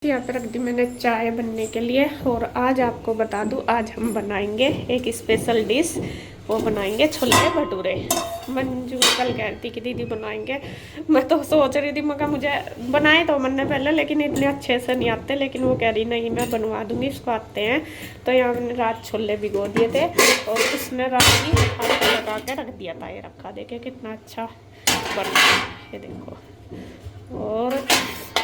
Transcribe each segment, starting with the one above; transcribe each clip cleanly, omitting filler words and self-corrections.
यहाँ पे रख दी मैंने चाय बनने के लिए। और आज आपको बता दूँ, आज हम बनाएंगे एक स्पेशल डिश। वो बनाएंगे छोले भटूरे। मंजू कल कह रही थी कि दीदी बनाएंगे। मैं तो सोच रही थी, मगर मुझे बनाए तो मैंने पहले, लेकिन इतने अच्छे से नहीं आते। लेकिन वो कह रही नहीं मैं बनवा दूँगी, इसको आते हैं। तो यहाँ मैंने रात छोले भिगो दिए थे और उसने रात ही आटा लगा के रख दिया था। ये रखा, देखे कितना अच्छा बना, ये देखो। और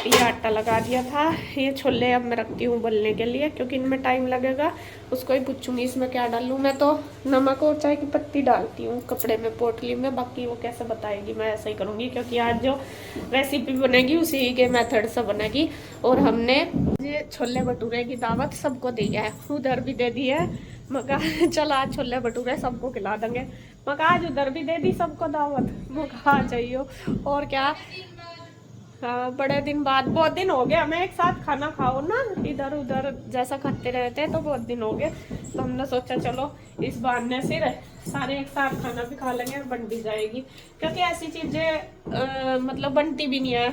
ये आटा लगा दिया था। ये छोले अब मैं रखती हूँ उबलने के लिए, क्योंकि इनमें टाइम लगेगा। उसको ही पूछूंगी इसमें क्या डालूँ। मैं तो नमक और चाय की पत्ती डालती हूँ कपड़े में, पोटली में। बाकी वो कैसे बताएगी, मैं ऐसा ही करूँगी, क्योंकि आज जो रेसिपी बनेगी उसी के मेथड से बनेगी। और हमने ये छोले भटूरे की दावत सबको दी है, उधर भी दे दी है। मगर चल आज छोले भटूरे सबको खिला देंगे। मगर आज उधर भी दे दी सबको दावत, मगर आ जाइयो। और क्या, हाँ बड़े दिन बाद, बहुत दिन हो गए हमें एक साथ खाना खाओ ना, इधर उधर जैसा खाते रहते हैं, तो बहुत दिन हो गए। तो हमने सोचा चलो इस बहाने से सारे एक साथ खाना भी खा लेंगे और बन भी जाएगी। क्योंकि ऐसी चीज़ें मतलब बनती भी नहीं है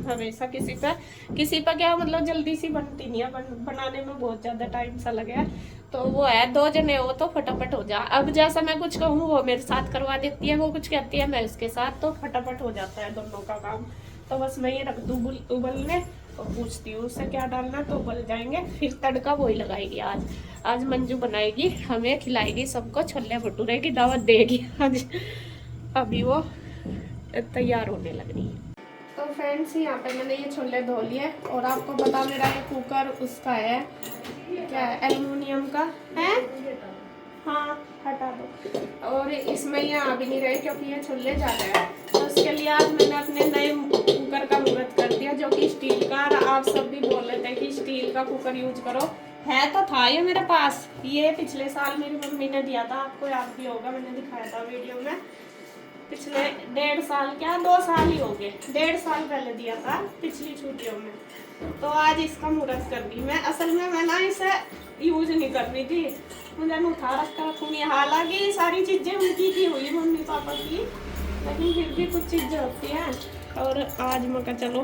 हमेशा किसी पे क्या, मतलब जल्दी सी बनती नहीं है। बनाने में बहुत ज़्यादा टाइम सा लगे। तो वो है, दो जने हो तो फटाफट हो जा। अब जैसा मैं कुछ कहूँ वो मेरे साथ करवा देती है, वो कुछ कहती है मैं उसके साथ, तो फटाफट हो जाता है दोनों का काम। तो बस मैं ये रख दूँ उबलने और पूछती हूँ उससे क्या डालना, तो उबल जाएंगे। फिर तड़का वही लगाएगी। आज मंजू बनाएगी, हमें खिलाएगी, सबको छोले भटूरे की दावत देगी आज। अभी वो तैयार होने लग रही है। तो फ्रेंड्स यहाँ पे मैंने ये छोले धो लिए। और आपको बता, मेरा ये कुकर उसका है, क्या है, एल्युमिनियम का है। हाँ हटा दो। और इसमें ये आ भी नहीं रहे क्योंकि ये छोले ज़्यादा है। तो उसके लिए आज मैंने अपने नए कुकर का मुहूर्त कर दिया, जो कि स्टील का। आप सब भी बोल रहे थे कि स्टील का कुकर यूज करो। है तो था ये मेरे पास, ये पिछले साल मेरी मम्मी ने दिया था, आपको याद भी होगा, मैंने दिखाया था वीडियो में। पिछले 1.5 साल, क्या 2 साल ही हो गए, 1.5 साल पहले दिया था पिछली छुट्टियों में। तो आज इसका मुहूर्त कर दी मैं। असल में मैं ना इसे यूज नहीं कर रही थी, मुझे उठा रखा रखूंगी। हालांकि सारी चीज़ें उनकी की हुई, मम्मी पापा की, लेकिन फिर भी कुछ चीज़ें होती हैं। और आज मैं कहा चलो,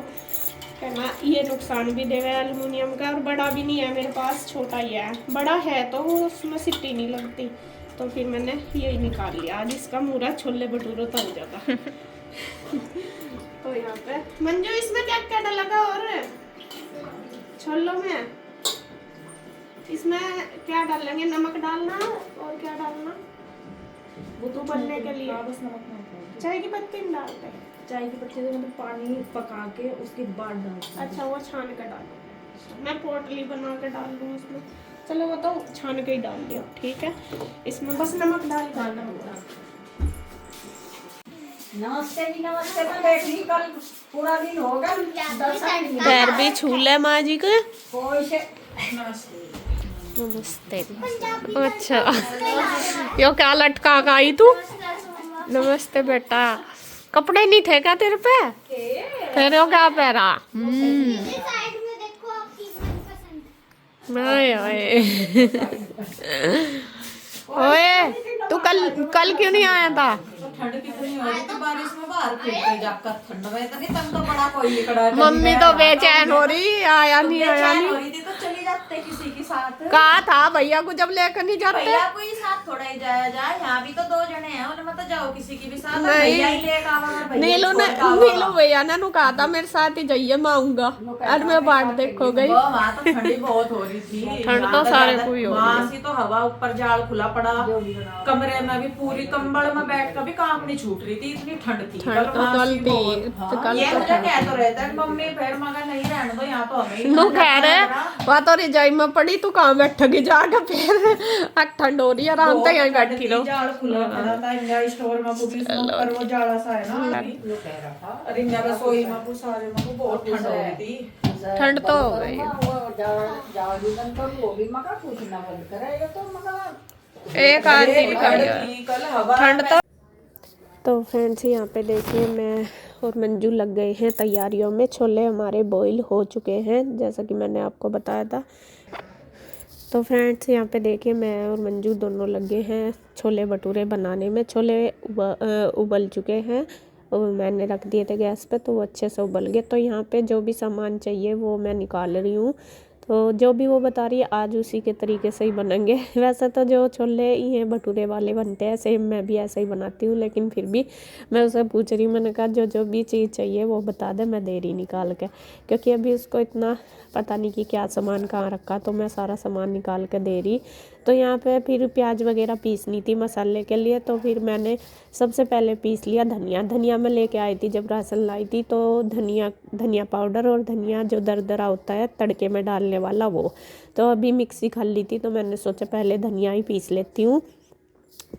कहना ये नुकसान भी देगा एल्युमिनियम का। और बड़ा भी नहीं है मेरे पास, छोटा ही है। बड़ा है तो वो उसमें सिट्टी नहीं लगती, तो फिर मैंने यही निकाल लिया। आज इसका मुहूर्त छोले भटूरे तो हो जाता। तो यहाँ पे मंजू, इसमें क्या क्या डाला और छोलों में, इसमें क्या डालेंगे, नमक डालना और क्या डालना वो तो बनने के लिए। बस नमक, चाय की पत्ती में डालते हैं। चाय की पत्ती मतलब पानी पका के उसके बाद डालते हैं। अच्छा, वो छान के डालो। मैं पोटली बना के डाल दूँ उसमें। चलो वो तो छान के ही डाल दिया, ठीक है। इसमें बस नमक डाल देना। नमस्ते जी, नमस्ते। मैं बैठी कल पूरा दिन होगा, पैर भी छू ले माँ जी के। कोई से नमस्ते। अच्छा, यो क्या लटका का आई तू। नमस्ते बेटा। कपड़े नहीं थे क्या तेरे पे, फिर यो क्या पहरा। ओए तू कल क्यों नहीं आया था। ठंड कितनी हो रही थी, बारिश में बाहर फिरते जाकर ठंड में इतनी, तब तो बड़ा कोई कड़ा। मम्मी तो बेचैन हो रही, आया नहीं हो रही थी तो चली जाते किसी के साथ। कहा था भैया को जब लेकर नहीं जाते। भैया को ही साथ थोड़ा ही जाया जाए, यहाँ भी तो 2 जने हैं, उन्हें मत जाओ किसी की भी साथ। नहीं, भैया ही लेकर आवा। नीलू भैया ने कहा था मेरे साथ ही जाइए, मैं आऊंगा। और मैं बाट देखो गई, वहाँ तो ठंडी बहुत हो रही थी। ठंड तो सारे को ही हो वहाँ से तो हवा, ऊपर जाल खुला पड़ा, कमरे में भी पूरी कंबल में बैठ कर भी काम नहीं छूट रही थी, इतनी ठंड थी। ठंड तो कल थी। ये मुझे कह तो रहता है मम्मी, फिर मगर नहीं रहने दो, यहाँ तो हमें नो कह रहे वहाँ तो रिजाई में पड़ी, तू कहाँ बैठोगी जाकर। फिर ठंड हो रही है, आराम से यहीं बैठी रहो। जाल खुला पड़ा था इंडिया स्टोर में, ऊपर वो जाड़ा सा है ना, अरे इंडिया रसोई में सारे में बहुत ठंड हो रही थी। ठंड तो हो गई, एक आध दिन ठंड तो फ्रेंड्स यहाँ पे देखिए, मैं और मंजू लग गए हैं तैयारियों में। छोले हमारे बॉईल हो चुके हैं, जैसा कि मैंने आपको बताया था। तो फ्रेंड्स यहाँ पे देखिए, मैं और मंजू दोनों लगे हैं छोले भटूरे बनाने में। छोले उबल चुके हैं वो मैंने रख दिए थे गैस पे, तो वो अच्छे से उबल गए। तो यहाँ पे जो भी सामान चाहिए वो मैं निकाल रही हूँ। तो जो भी वो बता रही है आज उसी के तरीके से ही बनेंगे। वैसे तो जो छोले ये भटूरे वाले बनते हैं सेम मैं भी ऐसे ही बनाती हूँ, लेकिन फिर भी मैं उसे पूछ रही हूँ। मैंने कहा जो जो भी चीज़ चाहिए वो बता दे, मैं दे रही निकाल के, क्योंकि अभी उसको इतना पता नहीं कि क्या सामान कहाँ रखा, तो मैं सारा सामान निकाल के दे रही। तो यहाँ पे फिर प्याज वगैरह पीसनी थी मसाले के लिए, तो फिर मैंने सबसे पहले पीस लिया धनिया मैं लेके आई थी जब राशन लाई थी। तो धनिया पाउडर और धनिया जो दरदरा होता है तड़के में डालने वाला वो, तो अभी मिक्सी खाली थी तो मैंने सोचा पहले धनिया ही पीस लेती हूँ,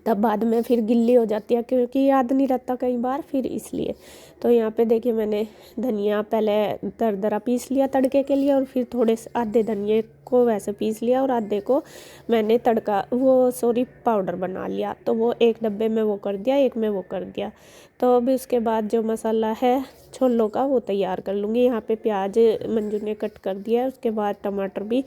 तब बाद में फिर गिल्ली हो जाती है, क्योंकि याद नहीं रहता कई बार, फिर इसलिए। तो यहाँ पे देखिए मैंने धनिया पहले दरदरा पीस लिया तड़के के लिए, और फिर थोड़े से आधे धनिए को वैसे पीस लिया और आधे को मैंने पाउडर बना लिया। तो वो एक डब्बे में वो कर दिया, एक में वो कर दिया। तो अभी उसके बाद जो मसाला है छोलों का वो तैयार कर लूँगी। यहाँ पे प्याज मंजू ने कट कर दिया है, उसके बाद टमाटर भी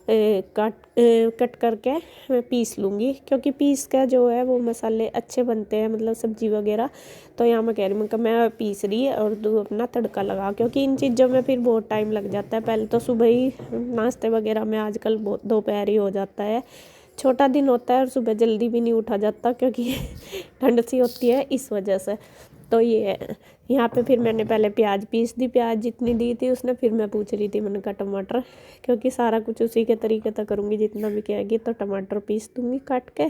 कट करके मैं पीस लूँगी, क्योंकि पीस का जो है वो मसाले अच्छे बनते हैं, मतलब सब्जी वगैरह। तो यहाँ मैं कह रही हूँ कि मैं पीस रही और अपना तड़का लगा, क्योंकि इन चीज़ों में फिर बहुत टाइम लग जाता है। पहले तो सुबह ही नाश्ते वगैरह में आजकल बहुत दोपहर ही हो जाता है, छोटा दिन होता है और सुबह जल्दी भी नहीं उठा जाता, क्योंकि ठंड सी होती है इस वजह से। तो ये है। यहाँ पे फिर मैंने पहले प्याज पीस दी, प्याज जितनी दी थी उसने, फिर मैं पूछ रही थी मैंने कहा टमाटर, क्योंकि सारा कुछ उसी के तरीके से करूँगी जितना भी कहेगी। तो टमाटर पीस दूँगी काट के,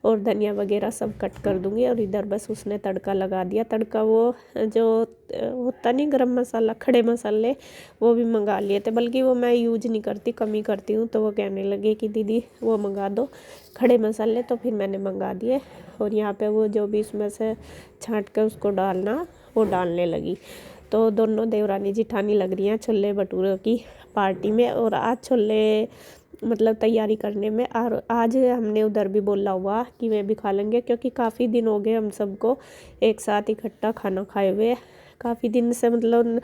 और धनिया वगैरह सब कट कर दूँगी। और इधर बस उसने तड़का लगा दिया। तड़का वो जो होता नहीं गरम मसाला, खड़े मसाले वो भी मंगा लिए थे, बल्कि वो मैं यूज नहीं करती, कम ही करती हूँ। तो वो कहने लगे कि दीदी वो मंगा दो खड़े मसाले, तो फिर मैंने मंगा दिए। और यहाँ पे वो जो भी इसमें से छांट कर उसको डालना वो डालने लगी। तो दोनों देवरानी जिठानी लग रही हैं छोले भटूरे की पार्टी में, और आज छोले मतलब तैयारी करने में। और आज हमने उधर भी बोला हुआ कि वे भी खा लेंगे, क्योंकि काफ़ी दिन हो गए हम सबको एक साथ इकट्ठा खाना खाए हुए। काफ़ी दिन से मतलब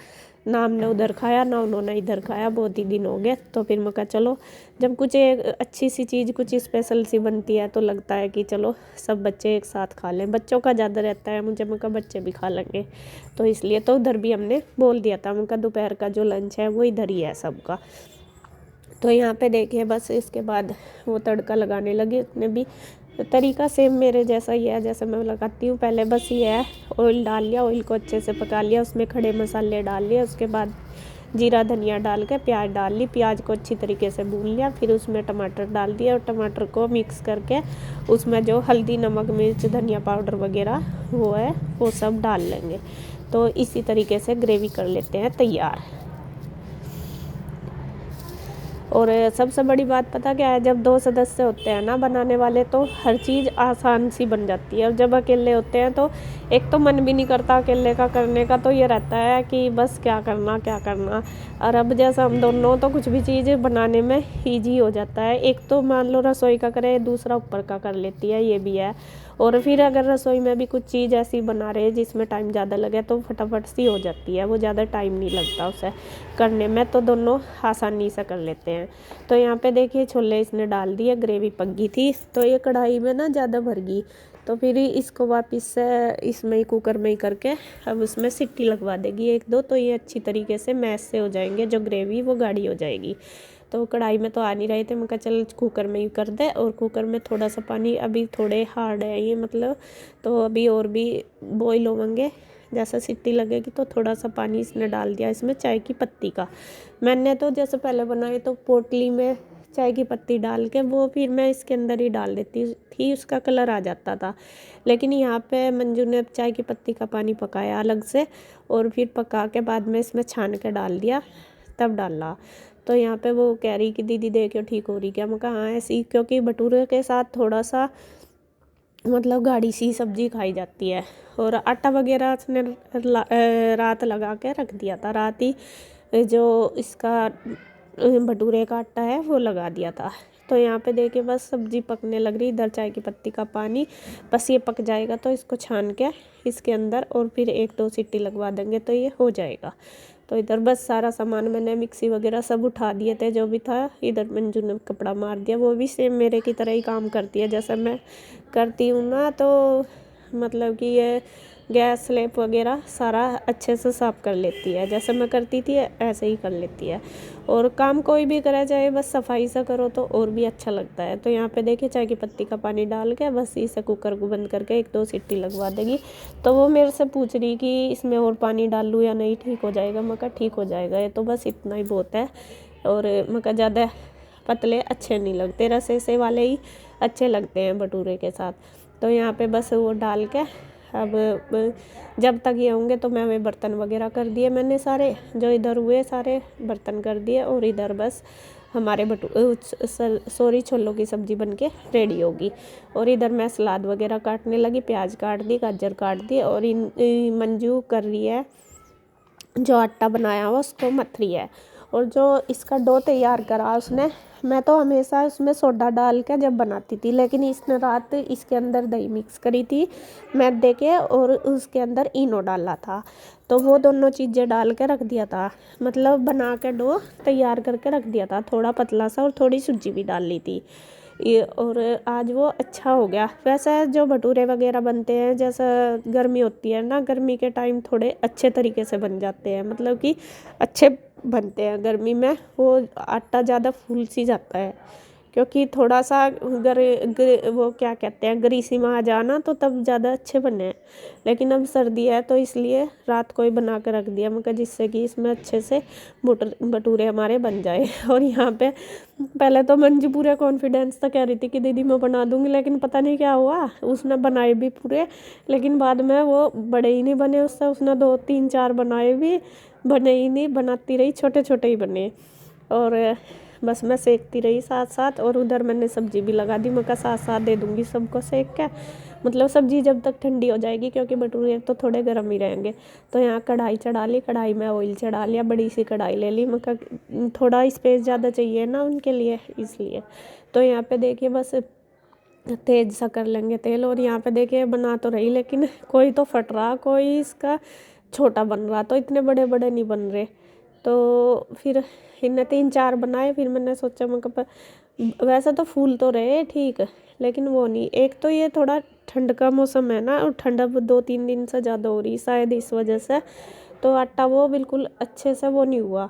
ना हमने उधर खाया ना उन्होंने इधर खाया, बहुत ही दिन हो गए। तो फिर मैं कहा चलो जब कुछ एक अच्छी सी चीज़ कुछ स्पेशल सी बनती है तो लगता है कि चलो सब बच्चे एक साथ खा लें। बच्चों का ज़्यादा रहता है, मुझे मैं कहा बच्चे भी खा लेंगे, तो इसलिए तो उधर भी हमने बोल दिया था। मैं कहा दोपहर का जो लंच है वो इधर ही है सबका। तो यहाँ पे देखिए बस इसके बाद वो तड़का लगाने लगी। उसने भी तरीका सेम मेरे जैसा ही है जैसे मैं लगाती हूँ। पहले बस ये है, ऑयल डाल लिया, ऑयल को अच्छे से पका लिया, उसमें खड़े मसाले डाल लिए, उसके बाद जीरा धनिया डाल के प्याज डाल ली, प्याज को अच्छी तरीके से भून लिया, फिर उसमें टमाटर डाल दिया, और टमाटर को मिक्स करके उसमें जो हल्दी नमक मिर्च धनिया पाउडर वगैरह वो है वो सब डाल लेंगे। तो इसी तरीके से ग्रेवी कर लेते हैं तैयार। और सबसे बड़ी बात पता क्या है, जब 2 सदस्य होते हैं ना बनाने वाले, तो हर चीज़ आसान सी बन जाती है। और जब अकेले होते हैं तो एक तो मन भी नहीं करता अकेले का करने का, तो ये रहता है कि बस क्या करना। और अब जैसा हम दोनों, तो कुछ भी चीज़ बनाने में ईजी हो जाता है। एक तो मान लो रसोई का करे, दूसरा ऊपर का कर लेती है, ये भी है। और फिर अगर रसोई में भी कुछ चीज़ ऐसी बना रहे हैं जिसमें टाइम ज़्यादा लगे तो फटाफट सी हो जाती है, वो ज़्यादा टाइम नहीं लगता उसे करने में, तो दोनों आसानी से कर लेते हैं। तो यहाँ पे देखिए छोले इसने डाल दिए, ग्रेवी पक गई थी, तो ये कढ़ाई में ना ज़्यादा भर गई, तो फिर इसको वापस से इसमें ही कुकर में ही करके अब उसमें सीटी लगवा देगी 1-2, तो ये अच्छी तरीके से मैश से हो जाएंगे, जो ग्रेवी वो गाढ़ी हो जाएगी। तो कढ़ाई में तो आ नहीं रहे थे, मैं कहा चल कुकर में ही कर दे। और कुकर में थोड़ा सा पानी, अभी थोड़े हार्ड है ये मतलब, तो अभी और भी बॉईल होंगे। जैसा सीटी लगेगी तो थोड़ा सा पानी इसने डाल दिया, इसमें चाय की पत्ती का। मैंने तो जैसे पहले बनाए तो पोटली में चाय की पत्ती डाल के वो फिर मैं इसके अंदर ही डाल देती थी, उसका कलर आ जाता था। लेकिन यहाँ पे मंजू ने चाय की पत्ती का पानी पकाया अलग से, और फिर पका के बाद में इसमें छान के डाल दिया, तब डाला। तो यहाँ पे वो कह रही कि दीदी देखियो ठीक हो रही क्या, मैं कहा हाँ ऐसी, क्योंकि भटूरे के साथ थोड़ा सा मतलब गाढ़ी सी सब्जी खाई जाती है। और आटा वगैरह उसने रात लगा के रख दिया था, रात ही जो इसका भटूरे का आटा है वो लगा दिया था। तो यहाँ पे देखिए बस सब्जी पकने लग रही, इधर चाय की पत्ती का पानी, बस ये पक जाएगा तो इसको छान के इसके अंदर और फिर 1-2 सीटी लगवा देंगे तो ये हो जाएगा। तो इधर बस सारा सामान मैंने मिक्सी वगैरह सब उठा दिए थे जो भी था। इधर मंजू ने कपड़ा मार दिया, वो भी सेम मेरे की तरह ही काम करती है जैसा मैं करती हूँ ना, तो मतलब कि ये गैस स्लेब वगैरह सारा अच्छे से साफ़ कर लेती है। जैसे मैं करती थी ऐसे ही कर लेती है। और काम कोई भी करा जाए बस सफाई से करो तो और भी अच्छा लगता है। तो यहाँ पे देखिए चाय की पत्ती का पानी डाल के बस इसे कुकर को बंद करके 1-2 सीटी लगवा देगी। तो वो मेरे से पूछ रही कि इसमें और पानी डाल लूँ या नहीं, ठीक हो जाएगा। मैं कहा ठीक हो जाएगा, ये तो बस इतना ही बहुत है। और मैं कहा ज़्यादा पतले अच्छे नहीं लगते, रसे से वाले ही अच्छे लगते हैं भटूरे के साथ। तो यहाँ पे बस वो डाल के अब जब तक ये होंगे तो मैं वे बर्तन वगैरह कर दिए मैंने सारे, जो इधर हुए सारे बर्तन कर दिए। और इधर बस हमारे छोलों की सब्ज़ी बनके रेडी होगी। और इधर मैं सलाद वगैरह काटने लगी, प्याज काट दी, गाजर काट दी। और मंजू कर रही है जो आटा बनाया हुआ उसको मथ रही है। और जो इसका डो तैयार करा उसने, मैं तो हमेशा उसमें सोडा डाल के जब बनाती थी, लेकिन इसने रात इसके अंदर दही मिक्स करी थी मैदे के और उसके अंदर इनो डाला था। तो वो दोनों चीज़ें डाल के रख दिया था, मतलब बना के डो तैयार करके रख दिया था, थोड़ा पतला सा, और थोड़ी सूजी भी डाल ली थी ये। और आज वो अच्छा हो गया। वैसे जो भटूरे वगैरह बनते हैं, जैसा गर्मी होती है ना, गर्मी के टाइम थोड़े अच्छे तरीके से बन जाते हैं, मतलब कि अच्छे बनते हैं गर्मी में। वो आटा ज़्यादा फूल सी जाता है, क्योंकि थोड़ा सा वो क्या कहते हैं ग्रीसी में आ जाना, तो तब ज़्यादा अच्छे बने हैं। लेकिन अब सर्दी है तो इसलिए रात को ही बना कर रख दिया मैं, जिससे कि इसमें अच्छे से भटूरे हमारे बन जाए। और यहाँ पे पहले तो मंजू पूरे कॉन्फिडेंस से कह रही थी कि दीदी मैं बना दूँगी, लेकिन पता नहीं क्या हुआ, उसने बनाए भी पूरे, लेकिन बाद में वो बड़े ही नहीं बने उससे। उसने 2-3-4 बनाए भी, बने ही नहीं, बनाती रही छोटे छोटे ही बने। और बस मैं सेकती रही साथ साथ। और उधर मैंने सब्ज़ी भी लगा दी, मैं कहा साथ साथ दे दूँगी सबको सेक के, मतलब सब्ज़ी जब तक ठंडी हो जाएगी, क्योंकि भटूरे तो थोड़े गर्म ही रहेंगे। तो यहाँ कढ़ाई चढ़ा ली, कढ़ाई में ऑयल चढ़ा लिया, बड़ी सी कढ़ाई ले ली, मैं कहा थोड़ा स्पेस ज़्यादा चाहिए ना उनके लिए, इसलिए। तो यहाँ पे देखिए बस तेज़ सा कर लेंगे तेल। और यहाँ पे देखिए बना तो रही, लेकिन कोई तो फट रहा, कोई इसका छोटा बन रहा, तो इतने बड़े बड़े नहीं बन रहे। तो फिर इन्हें 3-4 बनाए। फिर मैंने सोचा वैसे तो फूल तो रहे ठीक, लेकिन वो नहीं। एक तो ये थोड़ा ठंड का मौसम है ना, और ठंड अब 2-3 दिन से ज़्यादा हो रही शायद इस वजह से, तो आटा वो बिल्कुल अच्छे से वो नहीं हुआ।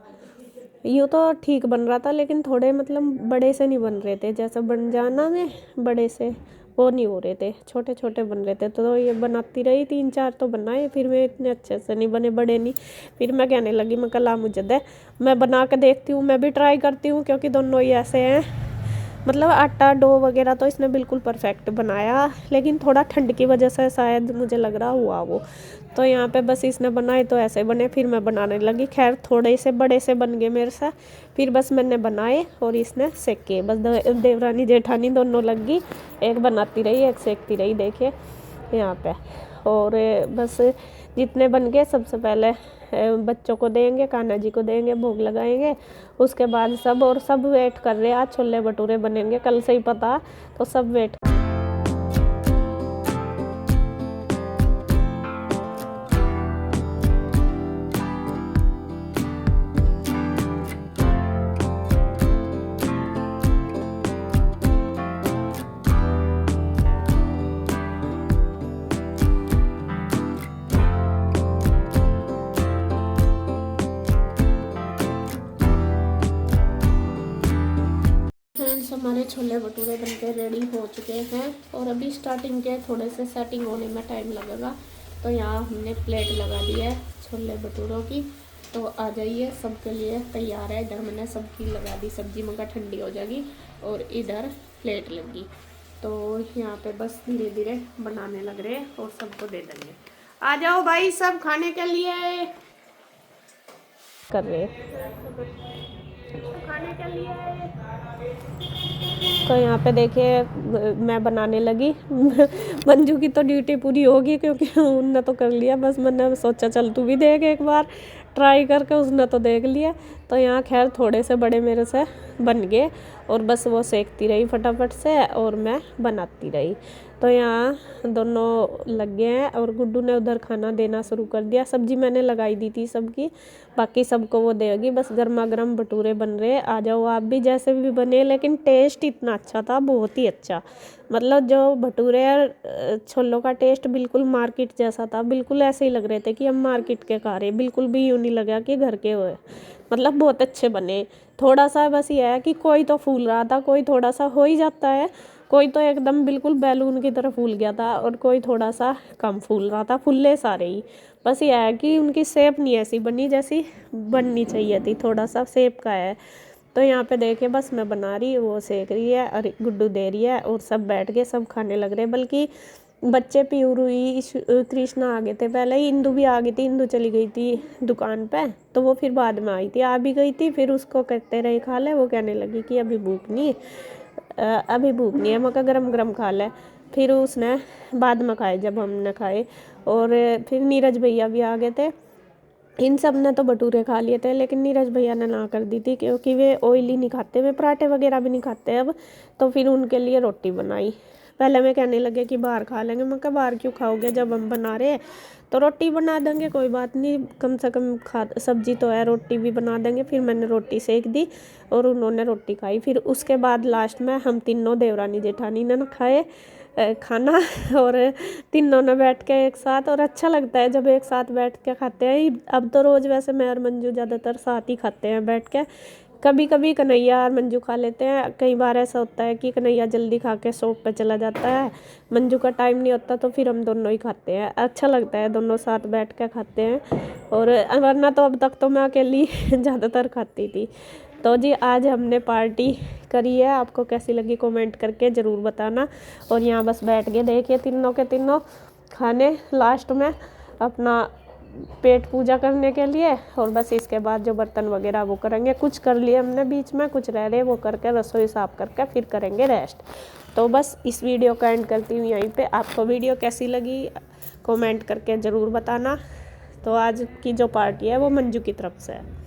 यूँ तो ठीक बन रहा था, लेकिन थोड़े मतलब बड़े से नहीं बन रहे थे, जैसा बन जाना में बड़े से वो नहीं हो रहे थे, छोटे छोटे बन रहे थे। तो ये बनाती रही, 3-4 तो बनाए, फिर वे इतने अच्छे से नहीं बने, बड़े नहीं। फिर मैं कहने लगी, मैं कल मुझे दे, मैं बना के देखती हूँ, मैं भी ट्राई करती हूँ, क्योंकि दोनों ही ऐसे हैं। मतलब आटा डो वगैरह तो इसने बिल्कुल परफेक्ट बनाया, लेकिन थोड़ा ठंड की वजह से शायद मुझे लग रहा हुआ वो। तो यहाँ पे बस इसने बनाए तो ऐसे बने, फिर मैं बनाने लगी। खैर थोड़े से बड़े से बन गए मेरे से, फिर बस मैंने बनाए और इसने सेके। बस देवरानी जेठानी दोनों लग गई, एक बनाती रही एक सेकती रही, देखिए यहाँ पे। और बस जितने बन गए सबसे पहले बच्चों को देंगे, कान्हा जी को देंगे, भोग लगाएंगे। उसके बाद सब वेट कर रहे हैं, आज छोले भटूरे बनेंगे, कल से ही पता, तो सब वेट। फ्रेंड्स हमारे छोले भटूरे बनके रेडी हो चुके हैं, और अभी स्टार्टिंग के थोड़े से सेटिंग होने में टाइम लगेगा। तो यहाँ हमने प्लेट लगा दी है छोले भटूरों की, तो आ जाइए, सबके लिए तैयार है। इधर मैंने सब्जी लगा दी, सब्जी मगर ठंडी हो जाएगी, और इधर प्लेट लगी। तो यहाँ पे बस धीरे धीरे बनाने लग रहे हैं और सबको दे देंगे। आ जाओ भाई सब खाने के लिए कर रहे खाने के लिए। तो यहाँ पे देखिए मैं बनाने लगी। मंजू की तो ड्यूटी पूरी होगी, क्योंकि उनने तो कर लिया, बस मैंने सोचा चल तू भी देख एक बार ट्राई करके, उसने तो देख लिया। तो यहाँ खैर थोड़े से बड़े मेरे से बन गए, और बस वो सेकती रही फटाफट से और मैं बनाती रही। तो यहाँ दोनों लग गए हैं और गुड्डू ने उधर खाना देना शुरू कर दिया। सब्जी मैंने लगाई दी थी सबकी, बाकी सबको वो देगी। बस गर्मा गर्म भटूरे बन रहे हैं, आ जाओ आप भी जैसे भी बने। लेकिन टेस्ट इतना अच्छा था, बहुत ही अच्छा। मतलब जो भटूरे और छोलों का टेस्ट बिल्कुल मार्केट जैसा था, बिल्कुल ऐसे ही लग रहे थे कि हम मार्केट के खा रहे हैं, बिल्कुल भी यूँ नहीं लगा कि घर के हुए। मतलब बहुत अच्छे बने। थोड़ा सा बस ये है कि कोई तो फूल रहा था, कोई थोड़ा सा हो ही जाता है, कोई तो एकदम बिल्कुल बैलून की तरह फूल गया था और कोई थोड़ा सा कम फूल रहा था, फुल्ले सारे ही। बस ये है कि उनकी शेप नहीं ऐसी बनी जैसी बननी चाहिए थी, थोड़ा सा शेप का है। तो यहाँ पे देखिए बस मैं बना रही, वो सेक रही है और गुड्डू दे रही है और सब बैठ के सब खाने लग रहे हैं। बल्कि बच्चे पीयू रुई कृष्णा आ गए थे पहले ही, इंदु भी आ गई थी। इंदु चली गई थी दुकान पे, तो वो फिर बाद में आई थी, आ भी गई थी। फिर उसको कहते रहे खा ले, वो कहने लगी कि अभी भूख नहीं, अभी भूख नहीं है, मक्का गरम गरम खा ले। फिर उसने बाद में खाए जब हमने खाए। और फिर नीरज भैया भी आ गए थे। इन सब ने तो भटूरे खा लिए थे, लेकिन नीरज भैया ने ना कर दी थी क्योंकि वे ऑयली नहीं खाते, वे पराठे वगैरह भी नहीं खाते अब। तो फिर उनके लिए रोटी बनाई। पहले मैं कहने लगे कि बाहर खा लेंगे, मैं कहा बाहर क्यों खाओगे, जब हम बना रहे हैं तो रोटी बना देंगे, कोई बात नहीं, कम से कम खा सब्जी तो है, रोटी भी बना देंगे। फिर मैंने रोटी सेक दी और उन्होंने रोटी खाई। फिर उसके बाद लास्ट में हम तीनों देवरानी जेठानी ने खाए खाना और तीनों ने बैठ के एक साथ। और अच्छा लगता है जब एक साथ बैठ के खाते हैं। अब तो रोज़ वैसे मैं और मंजू ज़्यादातर साथ ही खाते हैं बैठ के। कभी कभी कन्हैया और मंजू खा लेते हैं। कई बार ऐसा होता है कि कन्हैया जल्दी खा के शॉप पे चला जाता है, मंजू का टाइम नहीं होता, तो फिर हम दोनों ही खाते हैं। अच्छा लगता है, दोनों साथ बैठ के खाते हैं। और वरना तो अब तक तो मैं अकेली ज़्यादातर खाती थी। तो जी आज हमने पार्टी करी है, आपको कैसी लगी कमेंट करके ज़रूर बताना। और यहाँ बस बैठ के देखिए तीनों के तीनों खाने लास्ट में अपना पेट पूजा करने के लिए। और बस इसके बाद जो बर्तन वगैरह वो करेंगे, कुछ कर लिए हमने बीच में, कुछ रह रहे वो करके रसोई साफ करके फिर करेंगे रेस्ट। तो बस इस वीडियो का एंड करती हूँ यहीं पे। आपको वीडियो कैसी लगी कमेंट करके ज़रूर बताना। तो आज की जो पार्टी है वो मंजू की तरफ से है।